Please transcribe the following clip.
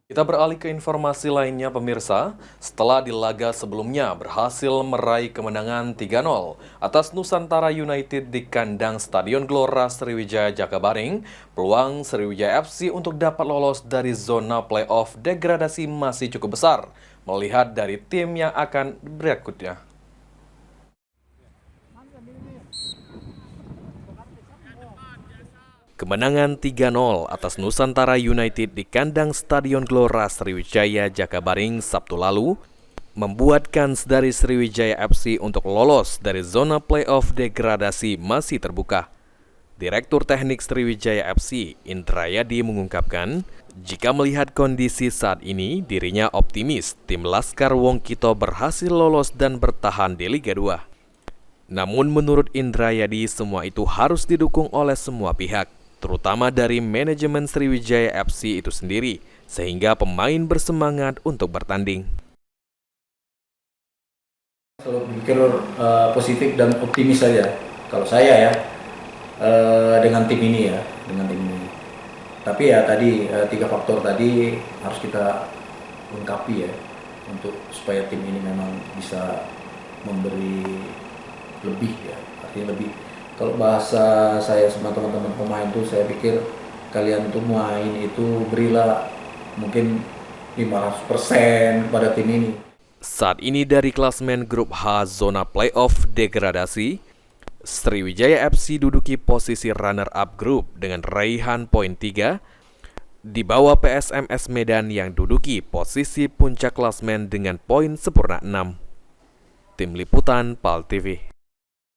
Kita beralih ke informasi lainnya pemirsa. Setelah di laga sebelumnya berhasil meraih kemenangan 3-0 atas Nusantara United di kandang Stadion Gelora Sriwijaya Jakabaring, peluang Sriwijaya FC untuk dapat lolos dari zona playoff degradasi masih cukup besar, melihat dari tim yang akan berikutnya. Kemenangan 3-0 atas Nusantara United di kandang Stadion Gelora Sriwijaya Jakabaring Sabtu lalu membuat kans dari Sriwijaya FC untuk lolos dari zona playoff degradasi masih terbuka. Direktur Teknik Sriwijaya FC, Indrayadi mengungkapkan, jika melihat kondisi saat ini, dirinya optimis tim Laskar Wongkito berhasil lolos dan bertahan di Liga 2. Namun menurut Indrayadi, semua itu harus didukung oleh semua pihak, terutama dari manajemen Sriwijaya FC itu sendiri, sehingga pemain bersemangat untuk bertanding. Selalu berpikir positif dan optimis saja, kalau saya ya, dengan tim ini ya, dengan tim ini. Tapi ya tadi, 3 faktor tadi harus kita lengkapi ya, untuk supaya tim ini memang bisa memberi lebih ya, artinya lebih. Kalau bahasa saya sama teman-teman pemain tuh, saya pikir kalian tuh main itu berilah mungkin 500% pada tim ini. Saat ini dari klasmen grup H zona playoff degradasi, Sriwijaya FC duduki posisi runner-up grup dengan raihan poin 3, di bawah PSMS Medan yang duduki posisi puncak klasmen dengan poin sempurna 6. Tim Liputan PAL TV.